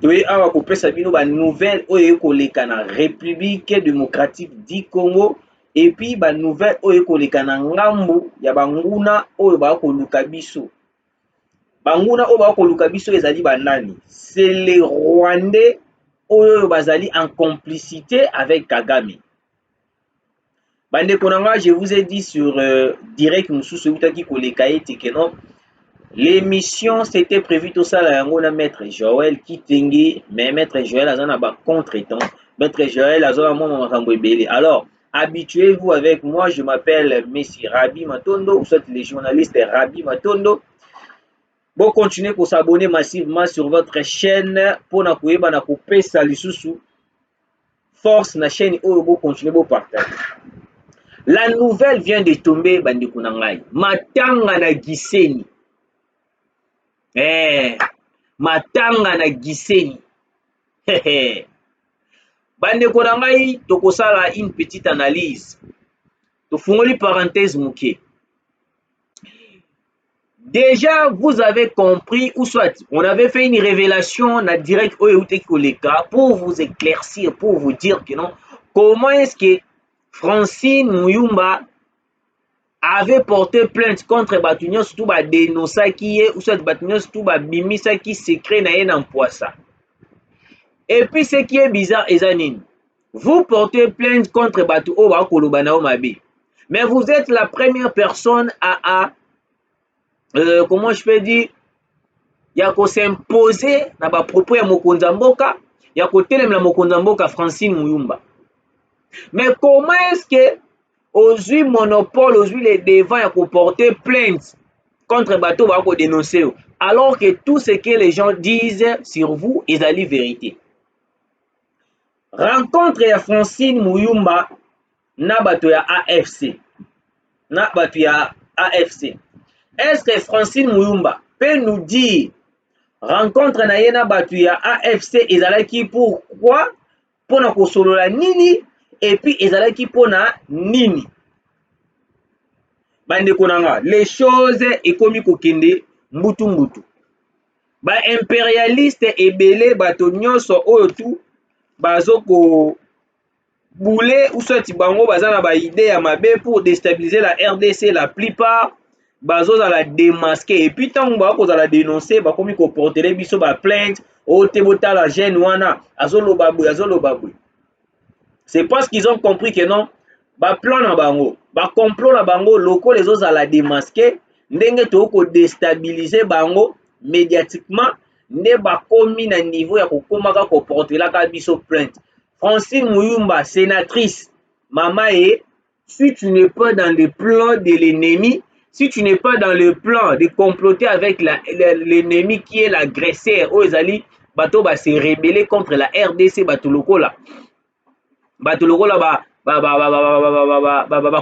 toye awa kopesa bino ba nouvelle oyo ekoleka na République démocratique du Congo et puis ba nouvelle oyo ekoleka na ngambu ya banguna oyo bakoluka biso. Banguna oyo bakoluka biso ezali banani? C'est les Rwandais oyo bazali en complicité avec Kagame. Bandeko nanga, je vous ai dit sur direct mususu utaki koleka ete que non. L'émission c'était prévu tout ça là yango na maître Joël Kitenge, mais maître Joël azana ba contre-temps. Maître Joël azana mo makambo ebele. Alors, habituez-vous avec moi, je m'appelle Messi Rabi Matondo, vous êtes les journalistes Rabi Matondo. Bon, continuez pour s'abonner massivement sur votre chaîne pour na koyeba na kopesa lisusu force na chaîne oyo bo continuer bo partager. La nouvelle vient de tomber bandeko na ngai. Matanga na Gisenyi. Matanga na Gisenyi. Bandeko na ngai tokosala une petite analyse. Tofungoli parenthèse muke. Déjà, vous avez compris, ou soit, on avait fait une révélation na direct Oyeuté Koleka pour vous éclaircir, pour vous dire que non, comment est-ce que Francine Muyumba avait porté plainte contre Batunyo, surtout ba dénosaki ou soit Batunyo, surtout ba bimisaki secret na yen en poissa. Et puis, ce qui est bizarre, Ezanine, vous portez plainte contre Batu Oba Kolobanao Mabe, mais vous êtes la première personne à comment je peux dire, il y a qu'à s'imposer dans les propos de Mokonza Mboka, il y a qu'à télémla Mokonza Mboka Francine Muyumba. Mais comment est-ce que aujourd'hui monopole, aujourd'hui les devants, il y a qu'à porter plainte contre bateau, il y a qu'à dénoncer, alors que tout ce que les gens disent sur vous est la vérité. Rencontre ya Francine Muyumba na bato ya AFC. Na bato ya AFC. Est-ce que Francine Muyumba peut nous dire rencontre na yena batu ya AFC ezalaki pourquoi pona kosolola nini et puis ezalaki pona nini? Bandeko nanga, les choses ekomi kokende mbutu mbutu. Ba impérialiste ebele bato nyonso oyo tu bazoko boule ou soit bango bazana ba idée ya mabe pour déstabiliser la RDC. La plupart bazo za la démasquer et puis tant ba la dénoncer ba komi ko porter biso ba plainte o tebota la jeune wana azolo babou. C'est parce qu'ils ont compris que non ba plan na bango ba complot na bango loko les autres à la démasquer ndenge to ko déstabiliser bango médiatiquement ne ba komi na niveau ya ko komaka ko porter la ka biso plainte. Francine Muyumba, sénatrice, maman, si tu n'es pas dans le plan de l'ennemi, si tu n'es pas dans le plan de comploter avec l'ennemi qui est l'agresseur, Ozali, bato va se rebeller contre la RDC, bato lokola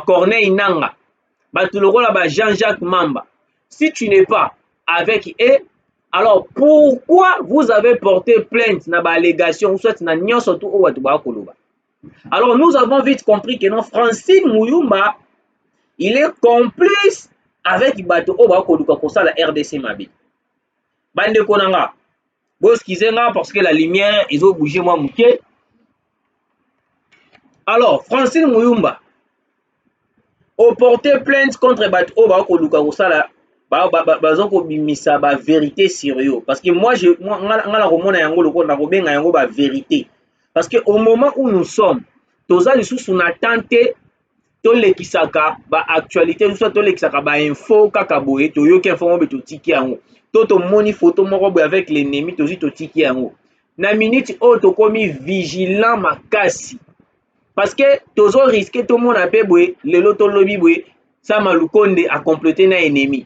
Corneille Nanga, bato lokola Jean-Jacques Mamba. Si tu n'es pas avec eux, alors pourquoi vous avez porté plainte na ba allégation ou soit na nyon surtout au watuba koloba? Alors nous avons vite compris que non, Francine Muyumba, il est complice avec bato oba koluka kosa la RDC Mabi. Bande konanga, boss kizenga parce que la lumière ils ont bougé moi mouké. Alors Francine Muyumba a porté plainte contre bato oba koluka kosa la bazo ko bimisa ba vérité sérieux parce que moi ngala komona yango loko na kobenga yango ba vérité parce que au moment où nous sommes toza lisusu na tante to lekisaka ba actualité soit to lekisaka ba info kaka boye to yoki info be to tiki yango to moni photo moko boye avec l'ennemi to to tiki yango na minute o to komi vigilant makasi parce que tozo risquer to mona pe boye lelo to lobi boye ça malukonde a compléter na ennemi.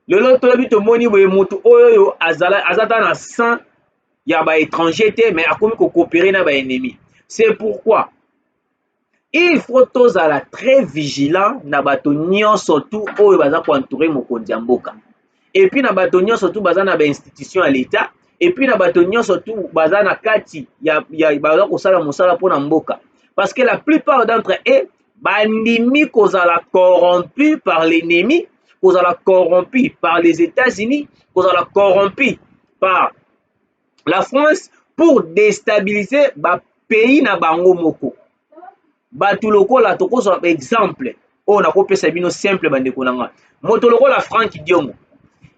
Le lot de to moni boye mutu oyo azata na 100 ya ba étranger te mais akomi ko coopérer na ba ennemi. C'est pourquoi il faut tous ala très vigilant na bato nyonso tout oyo baza ko entourer mokonzi mboka. Et puis na bato nyonso tout baza na ba institution à l'état et puis na bato nyonso tout baza na kati ya baza ko sala mosala pona mboka parce que la plupart d'entre eux bandimi kozala corrompu par l'ennemi, kozala corrompu par les États-Unis, kozala corrompu par La France pour déstabiliser ba pays na bango moko. Batu lokola tokozo exemple. On a kopesa bino simple bandeko nanga. Moto lokola Franck Diongo.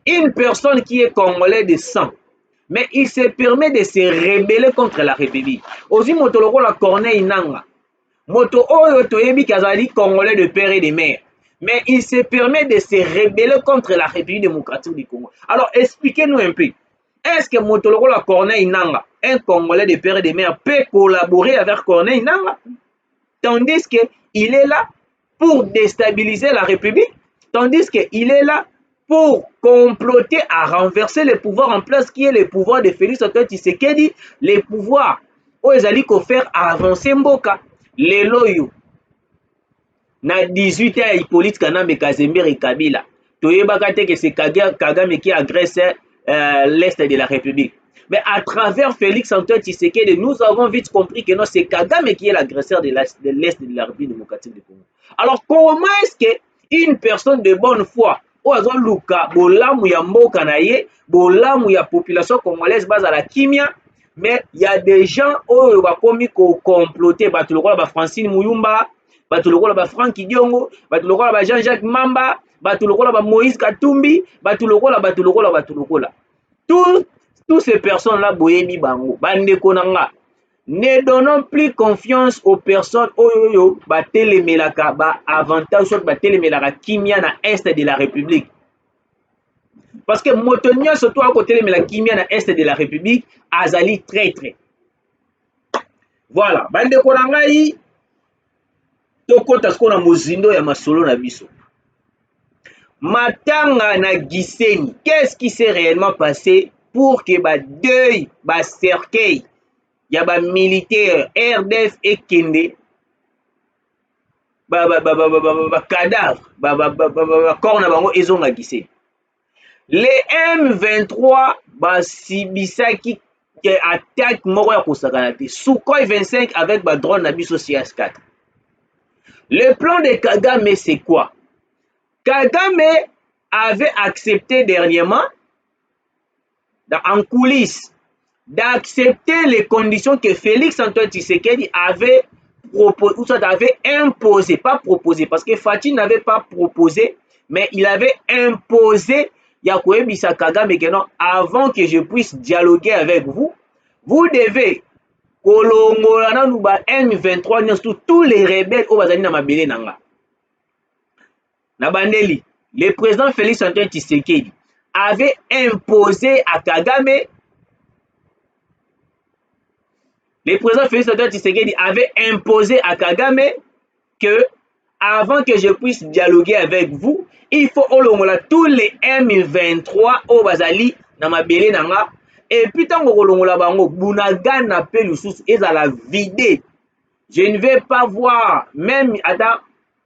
Une personne qui est congolais de sang, mais il se permet de se rebeller contre la République. Aussi moto lokola Corneille Nanga. Moto oyo toyebi kazali congolais de père et de mère. Mais il se permet de se rebeller contre la République démocratique du Congo. Alors expliquez-nous un peu. Est-ce que moto lokola Corneille Nanga, un congolais de père et de mère, peut collaborer avec Corneille Nanga? Tandis qu'il est là pour déstabiliser la République, tandis qu'il est là pour comploter à renverser le pouvoir en place qui est le pouvoir de Félix Antoine Tshisekedi, le pouvoir où ils allaient faire avancer Mboka. Les loyaux, na 18 ans, Hippolyte Kanambe Kazembe et Kabila, toyebaka te que c'est Kagame qui agresse l'Est de la République. Mais à travers Félix Antoine Tshisekedi, nous avons vite compris que non, c'est Kagame qui est l'agresseur de l'Est de la République démocratique du Congo. Alors comment est-ce qu'une personne de bonne foi, ozo luka bolamu ya mboka na ye, bolamu ya population congolaise base à la kimia, mais il y a des gens oyo bakomi ko comploter, batu lokola ba Francine Muyumba, batu lokola ba Franck Diongo, batu lokola ba Jean-Jacques Mamba, batu lokola ba Moïse Katumbi, batu lokola. Tous ces personnes-là, boyebi bango, bandeko nanga, ne donnons plus confiance aux personnes oyo batelemelaka ba avantage soit batelemelaka kimia na est de la République. Parce que moto nyonso to akotelemela kimia na est de la République azali traître. Voilà, bandeko na ngai tokota siko na mozindo ya masolo na biso. Matanga na Gisenyi, qu'est-ce qui s'est réellement passé pour que ba deuil, ba cercueil ya ba militaire RDF et Kende ba cadavre ba corps na bango ezonga Gisenyi. Les M23 basibisaki ke attaque moko ya kosakana te. Sukhoi 25 avec ba drone na biso CS4. Le plan de Kagame c'est quoi? Kagame avait accepté dernièrement en coulisses d'accepter les conditions que Félix Antoine Tshisekedi avait proposé, ou soit avait imposé, pas proposé, parce que Fatih n'avait pas proposé, mais il avait imposé Yakoye Bisa Kagame que non, avant que je puisse dialoguer avec vous, vous devez kolongola na M23 tous les rebelles au bazali na mabele nanga. Na bandeli, le président Félix Antoine Tshisekedi avait imposé à Kagame, le président Félix Antoine Tshisekedi avait imposé à Kagame que avant que je puisse dialoguer avec vous, il faut olongola tous les M23 au bazali na mabele nanga. Et puis tant que olongola bango bunagana pe lususu ezala vide. Je ne vais pas voir même à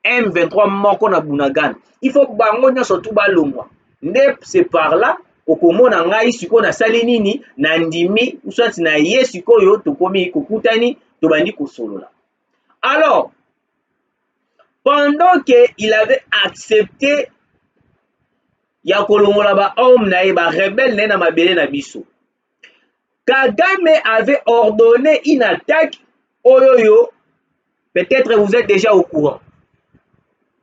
M23 moko na bunagana. Il faut bango nyonso tu balongwa. Nde c'est par là okomona ngai siko na sali nini na ndimi usati na ye sikoyo tokomi kokutani tobandi kosolola. Alors pendant que il avait accepté ya kolongola ba homme na ye ba rebelle na mabele na biso, Kagame avait ordonné une attaque oyoyo. Peut-être vous êtes déjà au courant.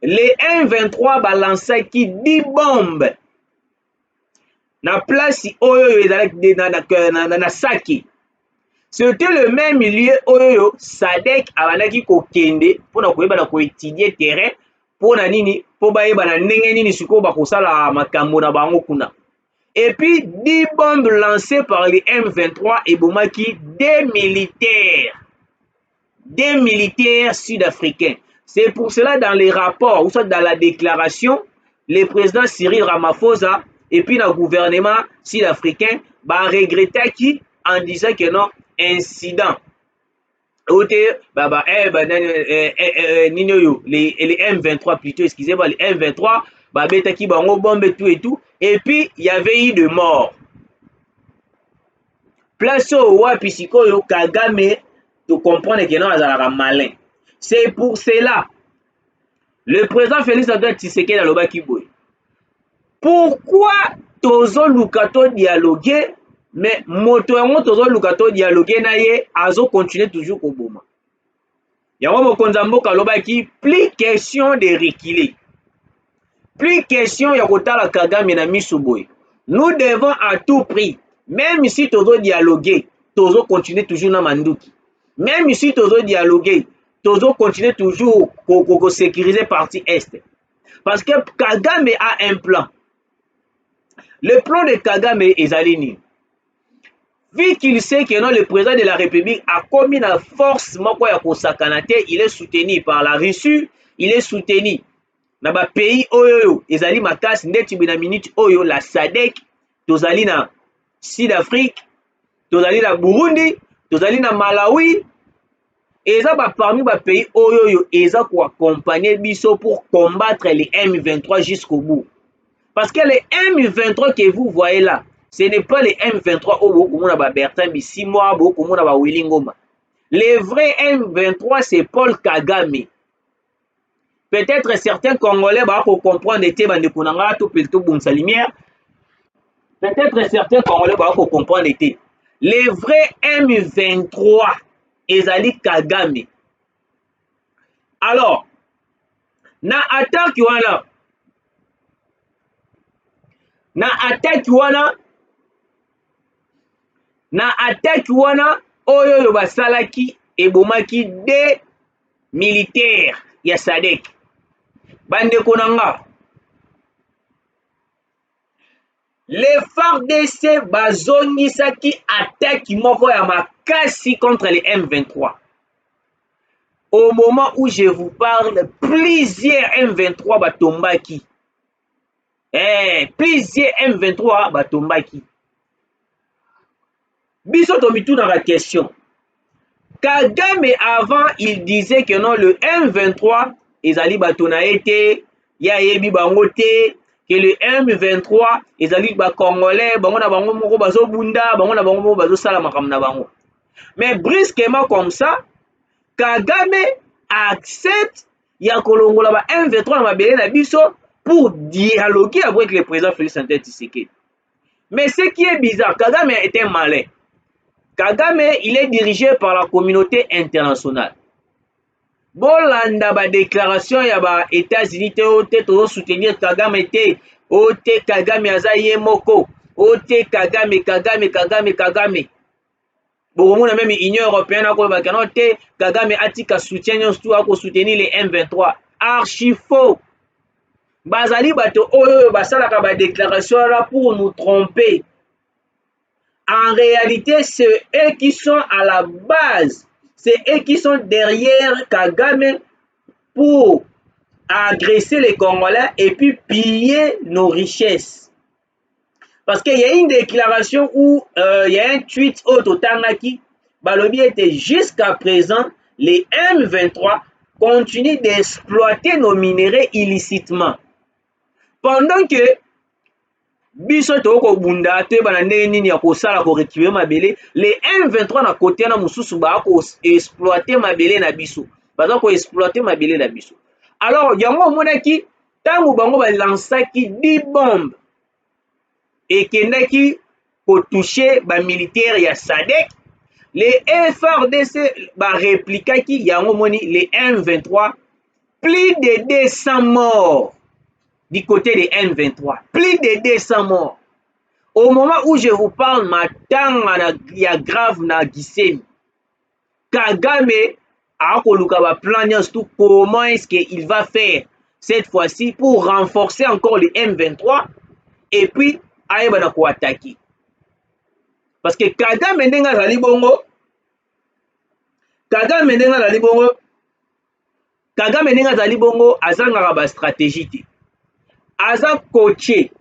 Les M23 balancent qui 10 bombes na place oyoyo na Saki. C'était le même lieu oyoyo Sadek abanaki kokende pona koyeba ko étudier terrain pona nini po bayeba na ndenge nini siko bakosala makambo na bango kuna. Et puis 10 bombes lancées par les M23 et bomaki des militaires sud-africains. C'est pour cela dans les rapports ou soit dans la déclaration, le président Cyril Ramaphosa et puis le gouvernement sud-africain regrettait qui en disant que non, incident. Les M23 plutôt, excusez-moi, les M23, betaki bango bombe tout et tout, et puis il y avait eu de morts. Place au wapi sikoyo Kagame to comprendre que non azalaka malin. C'est pour cela le président Félix Antoine Tshisekedi alobaki boye. Pourquoi tozo luka to dialoguer mais moto yango tozoluka to dialogue na ye azo continuer toujours koboma. Yango mokonzi ya mboka alobaki plus question de reculer, plus question ya kotala Kagame na miso boye. Nous devons à tout prix, même si tozo dialoguer, tozo continuer toujours na manduki, même si tozo dialoguer, tozo continuer toujours ko sécuriser partie est, parce que Kagame a un plan. Le plan de Kagame ezali nini? Vu qu'il sait que non, le président de la République a commis la force moko ya kosakana te, il est soutenu par la Russie, il est soutenu na ba pays oyo ezali makasi ndeti bina minute oyo la SADC, tozali na Sud-Afrique, tozali na Burundi, tozali na Malawi, eza ba parmi ba pays oyo eza ko accompagner biso pour combattre les M23 jusqu'au bout. Parce que les M23 que vous voyez là, ce n'est pas les M23 au Komuna ba Bertin Bisimwa, au Komuna ba Willy Ngoma. Les vrais M23 c'est Paul Kagame. Peut-être certains Congolais vont comprendre été bandekonanga to pelto bonsa lumière. Peut-être certains Congolais vont comprendre été. Les vrais M23 ezali Kagame. Alors, na attaque wana na attaque wana oyo basalaki ebomaki des militaires ya SADC. Bandeko nanga, les FARDC bazongisaki attaque moko ya makasi contre les M23. Au moment où je vous parle, plusieurs M23 batombaki. Plusieurs M23 batombaki. Biso tomitu dans la question. Kagame avant, il disait que non, le M23, ezali batona ete, ya yebi bango te, que le M23, ezali ba Congolais, bango na bango moko bazo bunda, bango na bango moko bazo sala makambo na bango. Mais brusquement comme ça, Kagame accepte ya kolongola ba M23 na mabele na biso pour dialoguer avec le président Félix Antoine Tshisekedi. Mais ce qui est bizarre, Kagame est un malin. Kagame, il est dirigé par la communauté internationale. Bolanda ba déclaration ya ba États-Unis te to soutenir Kagame te, o te Kagame azaye moko, o te Kagame. Bon, on a même Union européenne à Kolobakan te Kagame atika soutien tout à soutenir les M23. Archi faux. Bazali bato oyo basalaka ba déclaration là pour nous tromper. En réalité, c'est eux qui sont à la base. C'est eux qui sont derrière Kagame pour agresser les Congolais et puis piller nos richesses. Parce qu'il y a une déclaration où il y a un tweet au Totanaki, Balobi était jusqu'à présent, les M23 continuent d'exploiter nos minéraux illicitement. Pendant que biso toko bunda te banande nini ya kosala ko récupérer mabele, les M23 na côté na mususu ba ko exploiter mabele na biso, baza ko exploiter mabele na biso. Alors yango monaki tango bango ba lansaki 10 bombes et kendaki ko toucher ba militaire ya SADC, les FARDC ba réplikaki yango moni les M23, plus de 200 morts. Du côté des M23, plus de 200 morts. Au moment où je vous parle, il y a grave na Gisenyi. Kagame a un plan tout comment est-ce qu'il va faire cette fois-ci pour renforcer encore les M23 et puis aïe ko attaquer. Parce que Kagame ndenga zali bongo, Kagame ndenga zali bongo azanga ba stratégie te. Aza coaché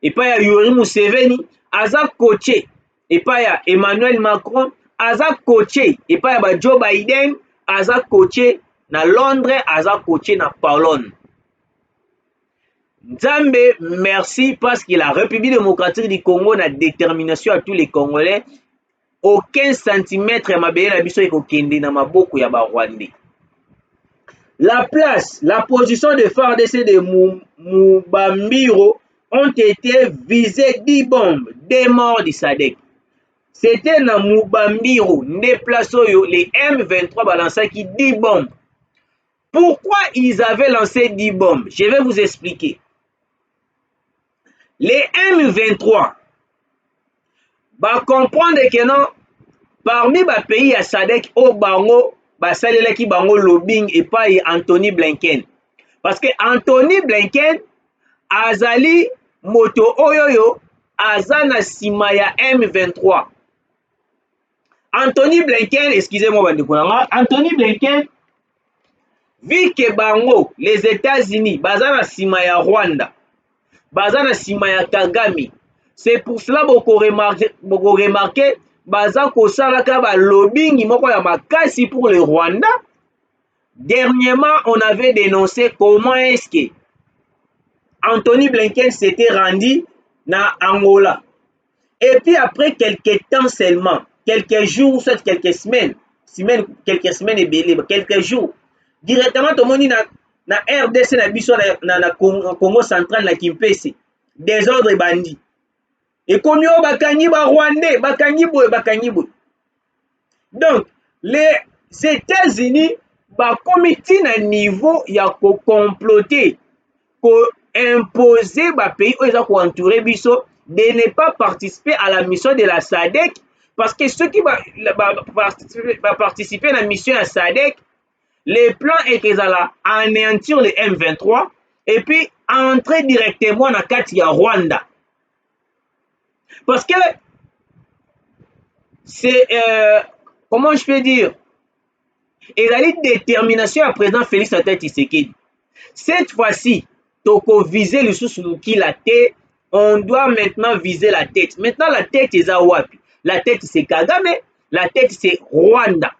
et pas ya Yoweri Museveni, aza coaché et pas ya Emmanuel Macron, aza coaché et pas ya Joe Biden, aza coaché na Londres, aza coaché na Pologne. Nzambe merci parce que la République démocratique du Congo a détermination à tous les Congolais. Aucun centimètre mabele na biso ekokende na maboko ya ba Rwandais. La place, la position de FARDC de Mubambiro ont été visées 10 bombes, des morts du SADC. C'était dans Mubambiro, les M23 balançaient qui 10 bombes. Pourquoi ils avaient lancé 10 bombes? Je vais vous expliquer. Les M23, va comprendre que non, parmi les pays à SADC, au Bango, basalelaki bango lobbying et pas Anthony Blinken. Parce que Anthony Blinken, azali moto oyoyo, azana sima ya M23. Anthony Blinken, excusez-moi, Anthony Blinken, vu que bango, les États-Unis, bazana sima ya Rwanda, bazana sima ya Kagame, c'est pour cela beaucoup remarqué, baza kosalaka ba lobbying moko ya makasi pour le Rwanda. Dernièrement, on avait dénoncé comment est-ce que Anthony Blinken s'était rendu na Angola. Et puis après quelques temps seulement, quelques jours, soit quelques semaines et belé, quelques jours, directement tout le monde na RDC na biso na Congo central na Kimpese, désordre bandit. Et comme yo bakangi ba Rwandais, bakangi boy. Donc les États-Unis ba comité na niveau ya ko comploter, ko imposer ba pays oyo ko entourer biso de ne pas participer à la mission de la SADC, parce que ceux qui va participer à la mission à SADC, le plan est qu'ils allaient anéantir les M23 et puis entrer directement dans kati ya Rwanda. Parce que c'est, comment je peux dire, il y a une détermination à président Félix Antoine Tshisekedi. Cette fois-ci, toko viser le sous-souki la tête, on doit maintenant viser la tête. Maintenant, la tête est à Wapi. La tête, c'est Kagame. La tête, c'est Rwanda.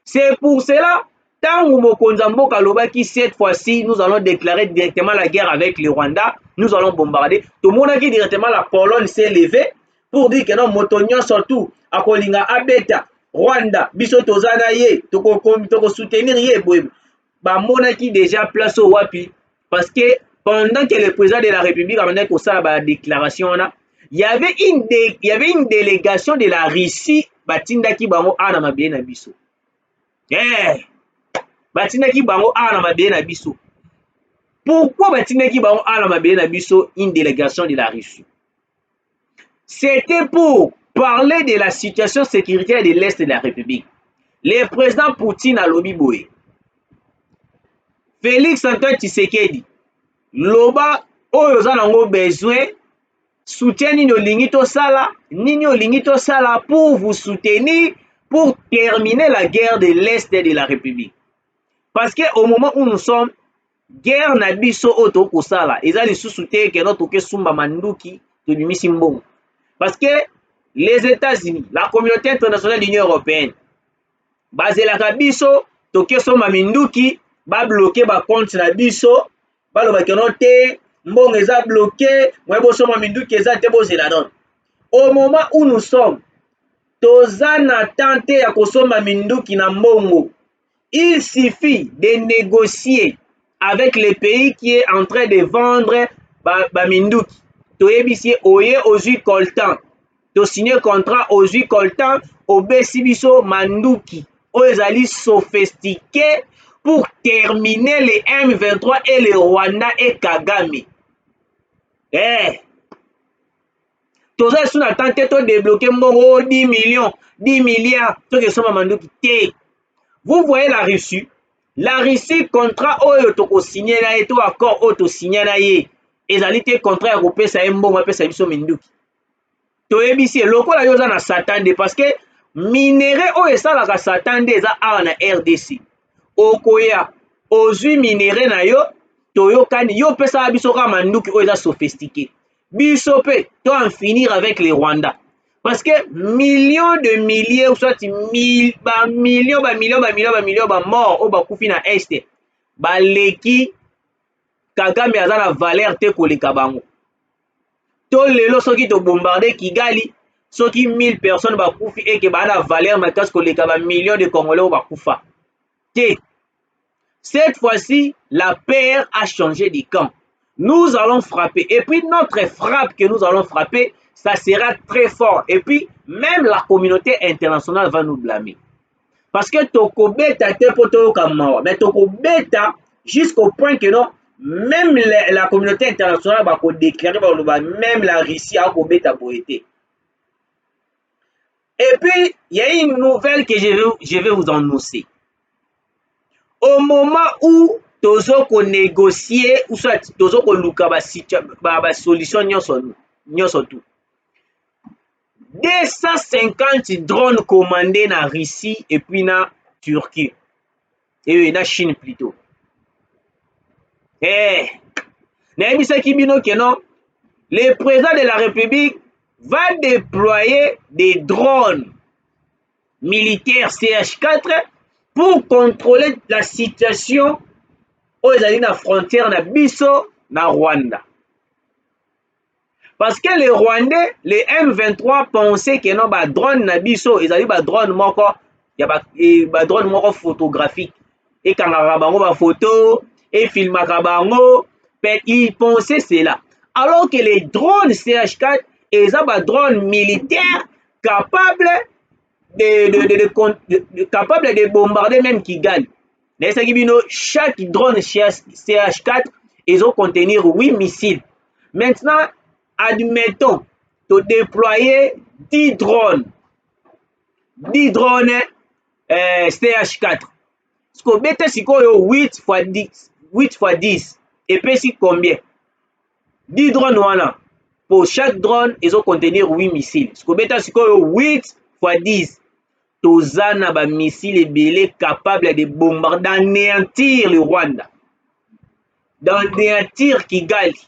C'est pour cela, tant que cette fois-ci, nous allons déclarer directement la guerre avec le Rwanda. Nous allons bombarder. Tout le monde a dit directement, la Pologne s'est levée pour dire que non, Motonio surtout, à Kolinga, Abeta, Rwanda, Biso Tozana ye, toko soutenir ye, bah, monaki déjà place au Wapi. Parce que pendant que le président de la République a mené la déclaration, il y avait une délégation de la Russie, Batindaki Bango Anama Bien Biso. Batindaki Bango Anama Bien Biso. Pourquoi Batindaki Bango Anama Bien Biso une délégation de la Russie? C'était pour parler de la situation sécuritaire de l'Est de la République. Le président Poutine a lobby boy. Félix Antoine Tshisekedi, loba oyo za nango besoin soutien nini olingi tosala pour vous soutenir pour terminer la guerre de l'Est de la République. Parce que au moment où nous sommes, guerre na biso oto kosala eza lisusu te ke no toke sumba manduki to bimisi mbongo. Parce que les États-Unis, la communauté internationale de l'Union européenne, bazelaka biso toke somba minduki ba bloquer ba compte na biso ba lo ba keno te mbongo eza bloqué moi bo soma minduki eza te bozela non. Au moment où nous sommes, toza na tente ya kosomba minduki na mbongo. Il suffit de négocier avec les pays qui est en train de vendre ba minduki. Toyebisi oye ozui coltan. To signer contrat ozui coltan obesi biso manduki. Oyezali sophistiqué pour terminer les M23 et le Rwanda et Kagame. Toza sous la tente de débloquer mbongo 10 millions, 10 milliards. Vous voyez la Russie. La Russie, contrat oyo toko signé na ye, to accord oyo signé na ye. Ezalité contrat européen ça mbongo pesa biso minduki. Toyebisi lokola yoza na satande parce que minerai oyo esalaka satande eza awa na RDC. Okoya ozwi minerai na yo toyokani yo pesa biso ka manduki oyo eza sophistiqué. Biso pe to en finir avec les Rwandais. Parce que millions de milliers ou soit millions morts au bakufi na este. Baleki Kagame aza na valeur te koleka bango. To lelo soki to bombarder Kigali, soki 1000 personnes bakufi et que ba na valeur makas koleka ba millions de Congolais bakufa. Cette fois-ci, la paix a changé de camp. Nous allons frapper. Et puis notre frappe que nous allons frapper, ça sera très fort. Et puis même la communauté internationale va nous blâmer. Parce que tokobeta te poto kamawa, mais tokobeta jusqu'au point que non, même la communauté internationale va déclarer, même la Russie a kobeta boité. Et puis, il y a une nouvelle que je vais vous annoncer. Au moment où tozo ko négocier ou soit tozo ko luka ba solution nyonso tout. 250 drones commandés na Russie et puis na Turquie. Et na Chine plutôt. Eh, nayebisaki bino que non, le président de la République va déployer des drones militaires CH4 pour contrôler la situation aux États-Unis na frontière na biso na Rwanda. Parce que les Rwandais, les M23 pensaient que non, ba drone na biso, ils allaient ba drone moko, ya ba drone moko photographique. Et quand on bango ba photo, et filmaka bango, ils pensaient cela. Alors que les drones CH4, ils ont ba drone militaire capable de bombarder même Kigali. Chaque drone CH4, ils ont contenir 8 missiles. Maintenant, admettons, de déployer 10 drones CH4. Ce qu'on met, c'est 8 fois 10. Et puis, c'est combien? 10 drones, voilà. Pour chaque drone, ils ont contenir 8 missiles. Ce qu'on met, c'est 8 fois 10. Tozana ba missile ebele capable de bombarder, d'anéantir le Rwanda, d'anéantir Kigali.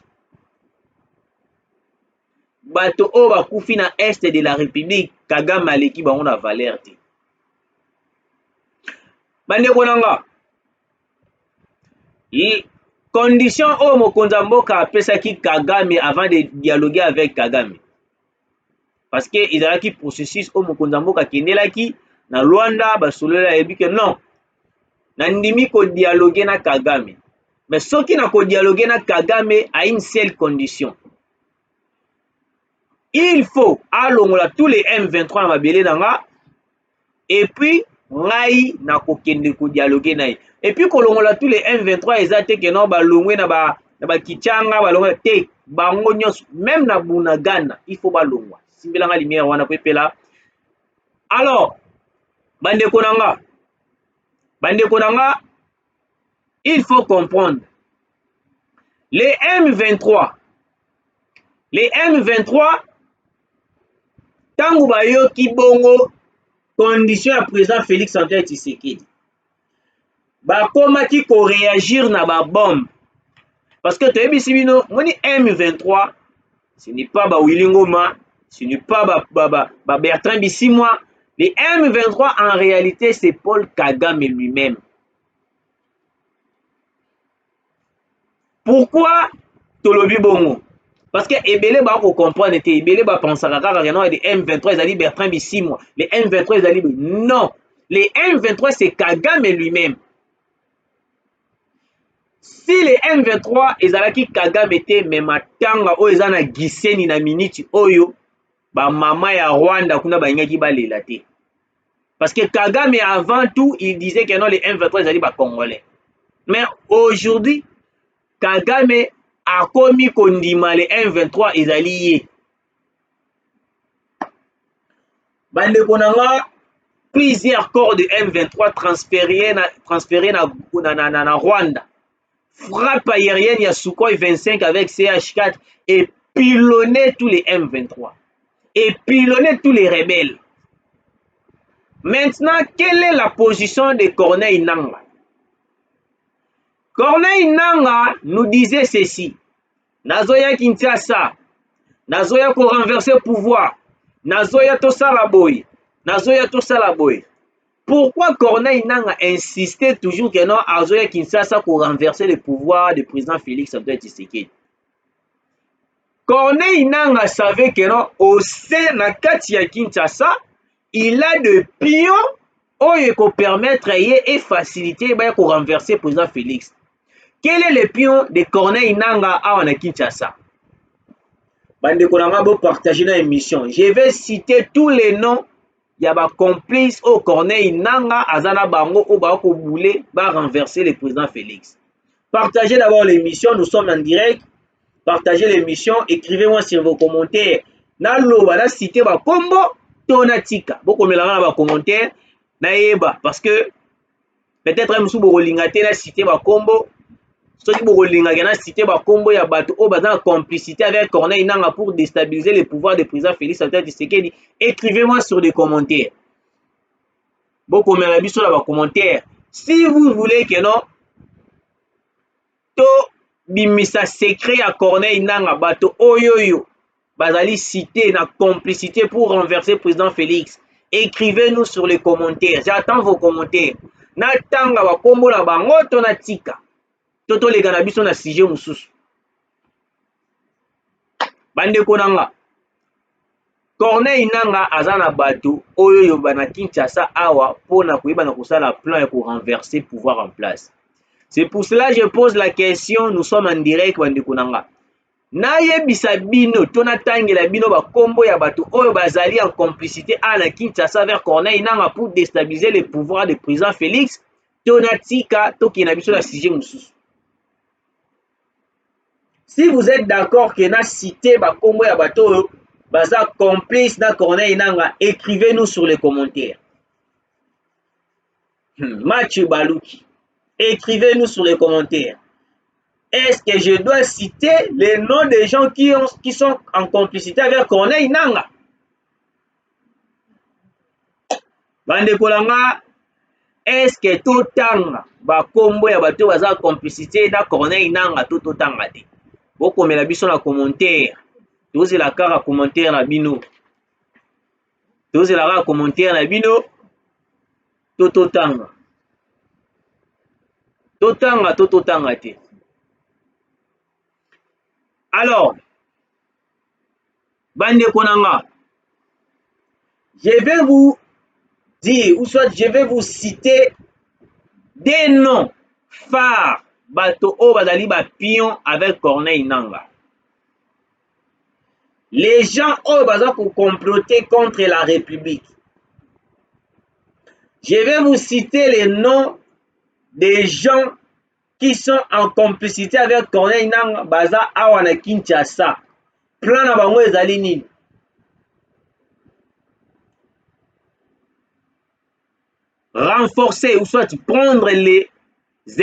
Bato o bakufi na est de la République, Kagame aleki bango na valeur te. Bandeko nanga, condition o mokonzi ya mboka apesaki Kagame avant de dialoguer avec Kagame. Parce que ezalaki processus o mokonzi ya mboka akendelaki na Rwanda basolola yebi que non, nandimi ko dialoguer na Kagame. Mais soki na ko dialoguer na Kagame à une seule condition. Il faut alongola tous les M23 na mabele nanga, et puis ngai na kokende ko dialoguer na ye. Et puis kolongola tous les M23 ezate que non balongwe na ba Kichanga balongwe te bango nyonso même na Bunagana il faut balongwa. Simbelanga lumière wana po epela. Alors bandeko nanga, il faut comprendre les M23 tango bayoki bongo condition ya président Félix Antoine Tshisekedi bakomaki ko réagir na ba bombe parce que toyebisi bino moni M23 ce n'est pas ba Willy Ngoma, ce n'est pas ba Bertrand Bisimwa. Les M23 en réalité c'est Paul Kagame lui-même. Pourquoi tolobi bongo? Parce que ebele ba ko comprendre te ebele ba pensaka kaka que non les M23 ils allaient Bertrand Bisimwa, les M23 ils allaient non, les M23 c'est Kagame lui-même. Si les M23 ils allaient Kagame te même tanga o ezana giseni na minute oyo ba mama ya Rwanda kuna ba ngaki ba lela te. Parce que Kagame avant tout il disait que non les M23 ils allaient ba congolais. Mais aujourd'hui Kagame a commis kondima les M23 ils allaient. Bandeko nanga plusieurs corps de M23 transférés na Rwanda. Frappe aérienne, il y a Sukhoi 25 avec CH4 et pilonner tous les M23. Et pilonner tous les rebelles. Maintenant, quelle est la position de Corneille Nangaa? Corneille Nangaa nous disait ceci. Nazoya Kinshasa, Nazoya ko renverser pouvoir, Nazoya tosala boy, Nazoya tosala boy. Pourquoi Corneille Nangaa insistait toujours que non, Azoya Kinshasa pour renverser le pouvoir du président Félix Antoine Tshisekedi? Corneille Nangaa savait que non, au sein de Katia Kinshasa, il a de pions qui permettre et faciliter pour renverser le président Félix. Quel est le pion de Corneille Nangaa awa na Kinshasa? Bandeko nanga bo partager dans l'émission. Je vais citer tous les noms. Il y a ba complice au Corneille Nangaa azana bango au ba ko boulé ba renverser le président Félix. Partagez d'abord l'émission, nous sommes en direct. Partagez l'émission, écrivez-moi sur vos commentaires. Naloba na citer ba kombo tonatika. Boko melanga ba commentaire na yeba parce que peut-être un musu boko lingate na citer ba kombo. Soki boko lingaka na citer ba kombo ya bato o baza en complicité avec Corneille Nangaa pour déstabiliser le pouvoir du président Félix Antoine Tshisekedi. Écrivez-moi sur des commentaires. Boko melanga biso na ba commentaire. Si vous voulez que non to bimisa secret à Corneille Nangaa bato oyoyo bazali cité na complicité pour renverser le président Félix. Écrivez-nous sur les commentaires. J'attends vos commentaires. Na tanga ba kombo na bango to na tika. Toto les gana biso na sujet mususu. Bandeko nanga. Corneille Nangaa azana bato oyoyo bana Kinshasa awa pona koyeba na kosala plan pour renverser pouvoir en place. C'est pour cela que je pose la question, nous sommes en direct bandeko nanga. Nayebisa bino tona tangela bino ba kombo ya bato oyo bazali en complicité à la Kinshasa vers Corneille Nangaa pour déstabiliser le pouvoir du président Félix. Tona tika toki na biso na sujet mususu. Si vous êtes d'accord que na cité ba kombo ya bato oyo baza complice na Corneille Nangaa, écrivez-nous sur les commentaires. Mathieu Balouki, écrivez-nous sur les commentaires. Est-ce que je dois citer les noms des gens qui sont en complicité avec Corneille Nangaa? Bandeko nanga, est-ce que totanga ba kombo ya bato baza complicité na Corneille Nangaa totanga te? Bokomela biso na commentaire. Tozela kaka commentaire na bino. Tozela kaka commentaire na bino. Totanga. Totanga te. Alors, bandeko nanga, je vais vous dire, ou soit je vais vous citer des noms phares bato o bazali ba pion avec Corneille Nangaa. Les gens au baza pour comploter contre la République. Je vais vous citer les noms des gens qui sont en complicité avec Corneille Nangaa baza awa na Kinshasa. Plan na bango ezali nini? Renforcer ou soit prendre les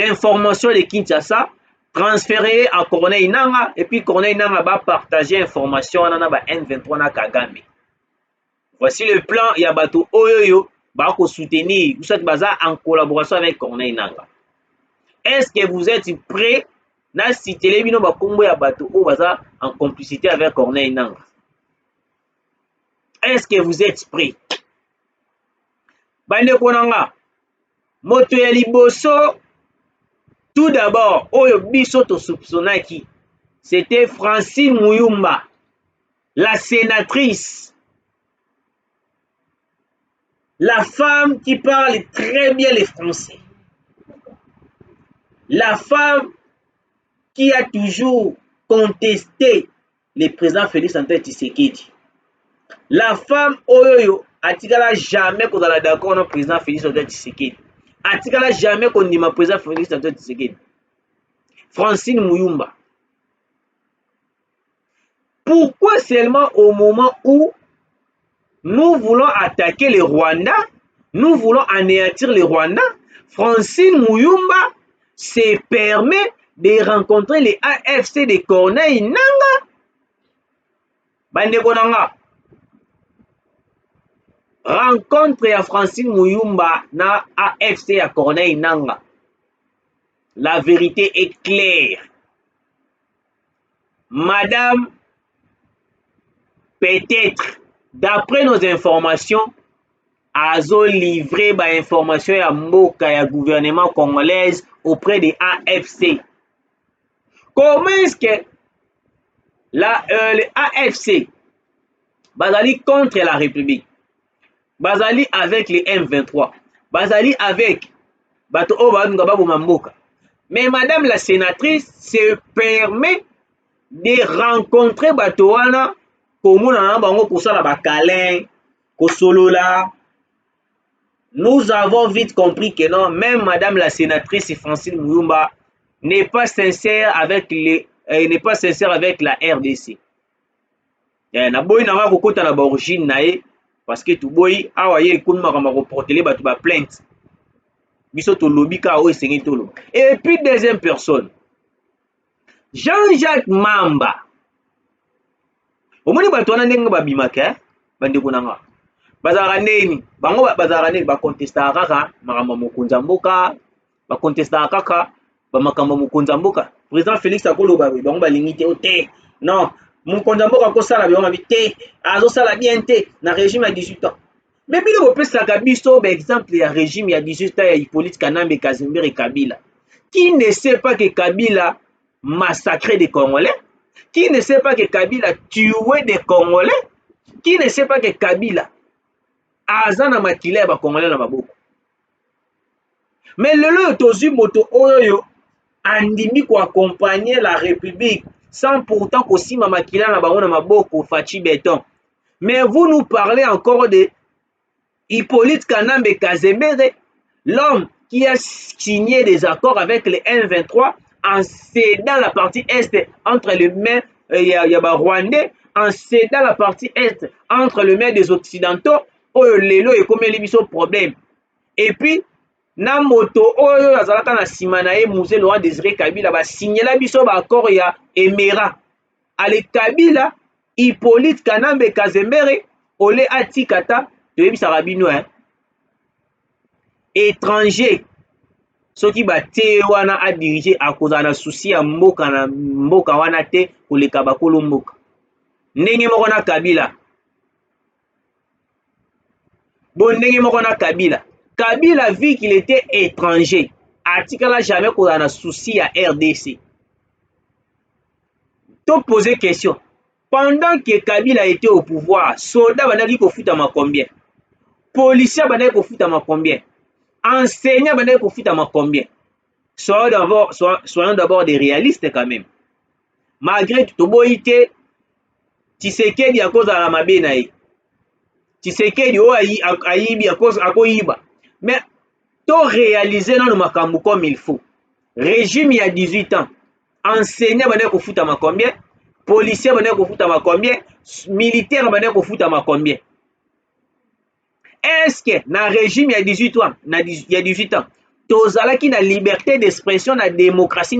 informations de Kinshasa, transférer à Corneille Nangaa et puis Corneille Nangaa va partager information à N23 na Kagame. Voici le plan Yabato Oyoyo va soutenir ou soit baza en collaboration avec Corneille Nangaa. Est-ce que vous êtes prêts na citer les bino ba kombo Yabato o baza en complicité avec Corneille Nangaa? Est-ce que vous êtes prêts? Bandeko nanga, moto ya liboso. Tout d'abord, oyo biso to soupçonnaki, c'était Francine Muyumba, la sénatrice, la femme qui parle très bien le français, la femme qui a toujours contesté le président Félix Antoine Tshisekedi, la femme oyo atikala jamais kozala d'accord na président Félix Antoine Tshisekedi. Atikala jamais qu'on dit ma président Félix Antoine Tshisekedi. Francine Muyumba. Pourquoi seulement au moment où nous voulons attaquer le Rwanda, nous voulons anéantir le Rwanda, Francine Muyumba se permet de rencontrer les AFC de Corneille Nangaa? Bandeko nanga. Rencontre à Francine Muyumba na AFC à Corneille Nangaa. La vérité est claire. Madame, peut-être, d'après nos informations, azo livré ba information ya mboka ya gouvernement congolaise auprès des AFC. Comment est-ce que le AFC bazali contre la République? Bazali avec les M23, bazali avec bato o ba ngaba bomamboka, Mais madame la sénatrice se permet de rencontrer bato wana komona na bango kosala bakalin kosolola. Nous avons vite compris que non, même madame la sénatrice Francine Muyumba n'est pas sincère avec la RDC. Na boyi na kokota na ba origine na ye parce que tu boyi awa ye kun makamba ko porter bato ba plainte. Biso to lobby ka o esengi tolo. Et puis deuxième personne, Jean-Jacques Mamba. Omoni bato wana ndenge babimaka bandeko nanga. Bazalaka neni bango bazalaka neni bakontestaka kaka makambo mokonzi ya mboka, bakontestaka kaka bamakambo mokonzi ya mboka. Président Félix akoloba bango balingi te te non mokonzi ya mboka akosala biloko mabe te, azosala bien te na régime ya 18 ans. Mais bino bopesaka biso exemple ya régime ya 18 ans ya Hippolyte Kanambe Kazembe Kabila. Qui ne sait pas que Kabila massacrait des Congolais? Qui ne sait pas que Kabila tuait des Congolais? Qui ne sait pas que Kabila aza na makila ya Congolais na maboko? Mais lelo tozwi moto oyo andimi ko accompagner la République sans pourtant kosima makila na bango na maboko Fachi Beton. Mais vous nous parlez encore de Hippolyte Kanambe Kazembe, l'homme qui a signé des accords avec les M23 en cédant la partie Est entre le maire Rwandais, en cédant la partie Est entre le maire des Occidentaux, lelo et comme les biso problème. Et puis, na moto oyo azalaka na sima na ye Musée Laurent Désiré Kabila ba signé la biso ba accord ya Emera. Ale Kabila, Hippolyte Kanambe Kazembe, ole atikata, toyebisaka bino étranger soki bate wana a diriger akozala na souci ya mboka na mboka wana te koleka bakolo mboka. Ndenge moko na Kabila. Bon, ndenge moko na Kabila. Kabila vu qu'il était étranger, atikala jamais kozala na souci ya RDC. To poser question. Pendant que Kabila était au pouvoir, soldats banaki kofutama combien? Policiers banaki kofutama combien? Enseignants banaki kofutama combien? Soyons d'abord des réalistes quand même. Malgré tout, Toboïte, Tshisekedi à cause de la mabe. Tshisekedi o ayibi à cause akoyiba. Mais to réaliser dans le makambu comme il faut. Régime il y a 18 ans. Enseignants banaki kofutama combien? Policiers banaki kofutama combien? Militaires banaki kofutama combien? Est-ce que dans le régime il y a 18 ans, tozalaki na liberté d'expression, na démocratie,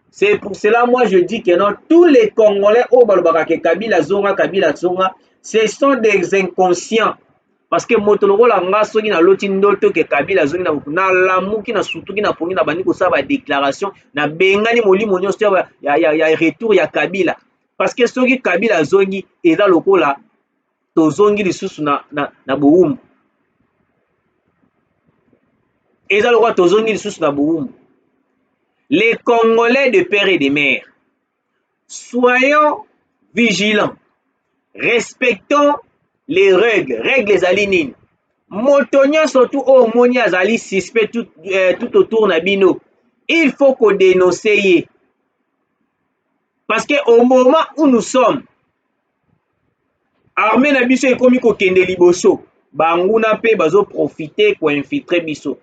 c'est pour cela moi je dis que non, tous les Congolais au balobaka ke Kabila zonga, ce sont des inconscients. Parce que motoloko la nga soki na loti ndoto ke Kabila zongi na lamuki na sutuki na pongi na bandi kosala ba déclaration na bengani molimo nyonso ya retour ya Kabila. Parce que soki Kabila zongi eza lokola tozongi lisusu na bouumbu. Eza lokola tozongi lisusu na bouumbu. Les Congolais de père et de mère, soyons vigilants, respectons les règles alinines. Motonia surtout au moni azali suspect tout autour na bino. Il faut qu'on dénonce. Parce que au moment où nous sommes, armée na biso ekomi ko kende liboso, banguna pe bazo profiter ko infiltrer biso.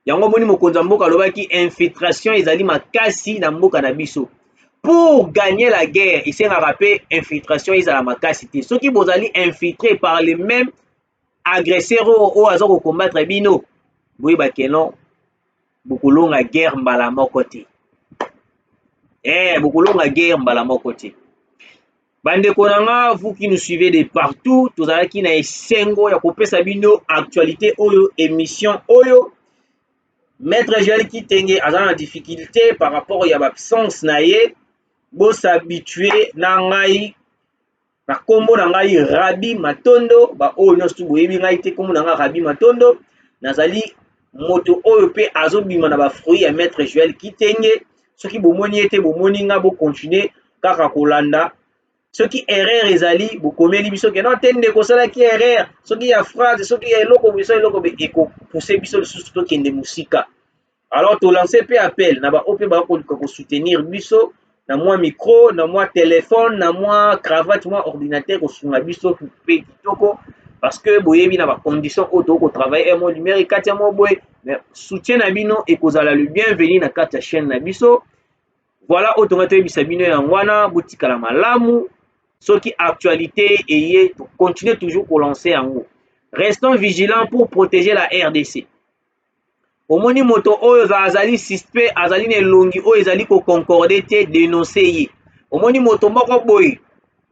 Yango moni mokonza mboka lobaki infiltration ezali makasi na mboka na biso. Pour gagner la guerre, il s'est rappelé infiltration ezala makasi te. Ceux qui bozali infiltrés par les mêmes agresseurs au hasard au combattre bino. Oui ba kenon bokolonga guerre mbala moko te. Bokolonga guerre mbala moko te. Bande konanga, vous qui nous suivez de partout, tozalaki na esengo ya kopesa bino actualité oyo émission oyo. Maître Joël Kitenge a une difficulté par rapport à l'absence naie, bo s'habituer na ngai na kombo na ngai Rabi Matondo ba o nyostu boyebi ngai te kombo na ngai Rabi Matondo nazali moto oyo pe azobima na ba fruit ya Maître Joël Kitenge soki bomoni ete bomoni nga bo continuer kaka kolanda soki erreur ezali bokomeli biso ke non te ndeko osalaki erreur soki ya phrase soki ya eloko biso eloko ekopousse biso lisusu tokende mosika. Alors tolance mpe appel na baoyo mpe bakoluka kosoutenir biso na mwa micro na mwa telefone na mwa cravate mwa ordinateur kosunga biso mpe kitoko parce que boyebi na bacondition oyo tokotravaille mo lumière ekati ya mo boye mais soutien na bino ekozala le bienvenu na kati ya chaîne na biso. Voilà oyo tonga toyebisa bino yango wana botikala malamu soki actualité eye continuez toujours kolancer yango. Restons vigilants pour protéger la RDC. Omoni moto oyo azali suspect azali na elongi oyo ezali koconcorde te dénoncer ye. Omoni moto moko boye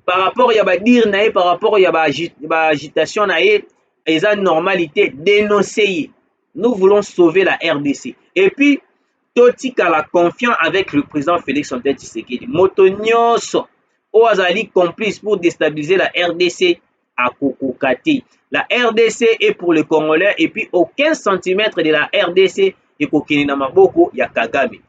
par rapport ya badire na ye par rapport ya agitation na ye eza normalité dénoncer ye. Nous voulons sauver la RDC. Et puis totikala confiant avec le président Félix Antoine Tshisekedi. Moto nyonso oyo azali complice pour déstabiliser la RDC à Kokokate. La RDC est pour les Congolais et puis aucun centimètre de la RDC est kokini na maboko ya Kagame.